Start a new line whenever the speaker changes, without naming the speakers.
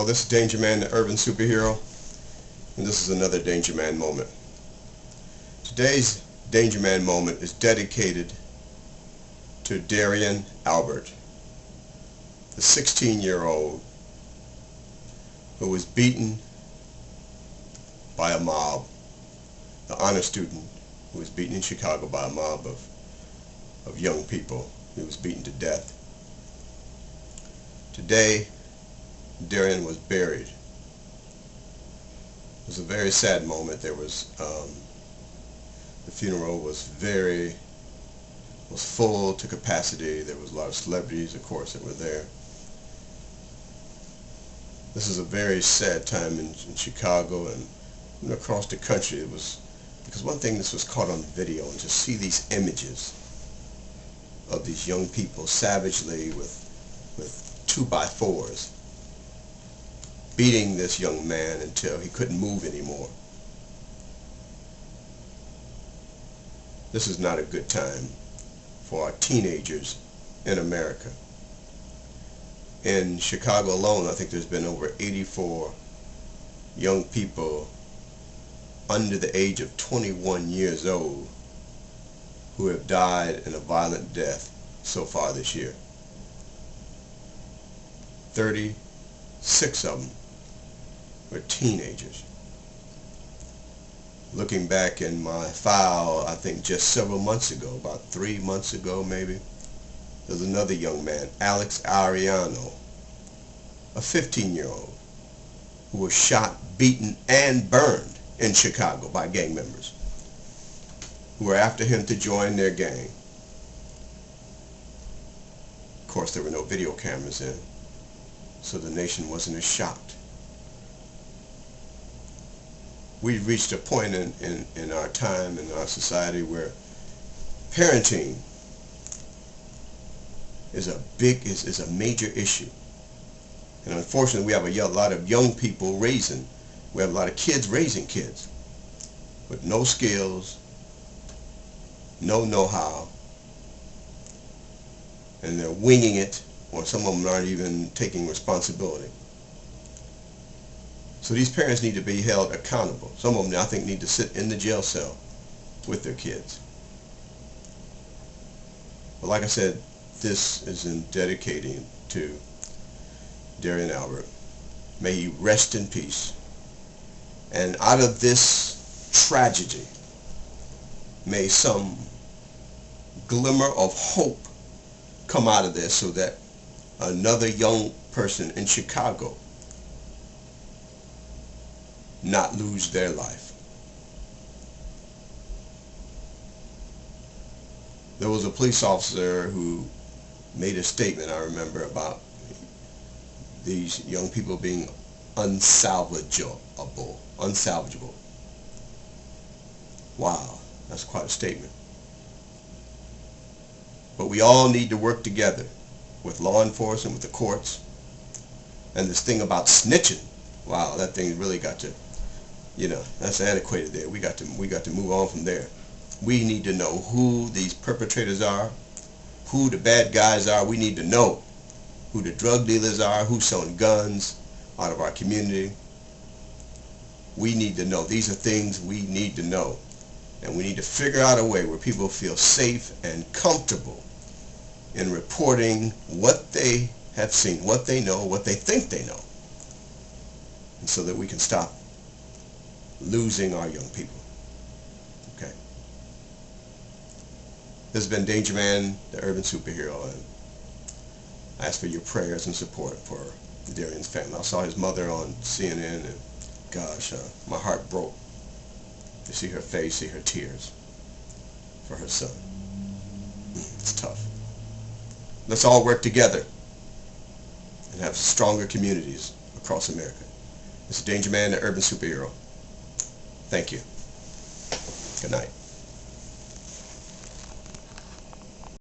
Hello, this is Danger Man, the urban superhero, and this is another Danger Man moment. Today's Danger Man moment is dedicated to Darrion Albert, the 16-year-old who was beaten by a mob, the honor student who was beaten in Chicago by a mob of young people. He was beaten to death. Today, Darrion was buried. It was a very sad moment. There was the funeral was full to capacity. There was a lot of celebrities, of course, that were there. This is a very sad time in Chicago and across the country. It was because one thing, this was caught on video, and to see these images of these young people savagely with 2x4s beating this young man until he couldn't move anymore. This is not a good time for our teenagers in America. In Chicago alone, I think there's been over 84 young people under the age of 21 years old who have died in a violent death so far this year. 36 of them were teenagers. Looking back in my file, I think just several months ago, about 3 months ago maybe, there's another young man, Arellano, a 15-year-old, who was shot, beaten, and burned in Chicago by gang members who were after him to join their gang. Of course, there were no video cameras in, so the nation wasn't as shocked. We've reached a point in our time, in our society, where parenting is a major issue. And unfortunately, we have a lot of young people we have a lot of kids raising kids with no skills, no know-how, and they're winging it, or some of them aren't even taking responsibility. So these parents need to be held accountable. Some of them, I think, need to sit in the jail cell with their kids. But like I said, this is in dedicating to Darrion Albert. May he rest in peace. And out of this tragedy, may some glimmer of hope come out of this, so that another young person in Chicago not lose their life. There was a police officer who made a statement, I remember, about these young people being unsalvageable. Wow, that's quite a statement. But we all need to work together with law enforcement, with the courts, and this thing about snitching. Wow, that thing really got to, that's antiquated there. We got to move on from there. We need to know who these perpetrators are, who the bad guys are. We need to know who the drug dealers are, who's selling guns out of our community. We need to know. These are things we need to know. And we need to figure out a way where people feel safe and comfortable in reporting what they have seen, what they know, what they think they know, and so that we can stop losing our young people. Okay. This has been Danger Man, the urban superhero, and I ask for your prayers and support for Darrion's family. I saw his mother on CNN, and gosh, my heart broke to see her face, see her tears for her son. It's tough. Let's all work together and have stronger communities across America. This is Danger Man, the urban superhero. Thank you. Good night.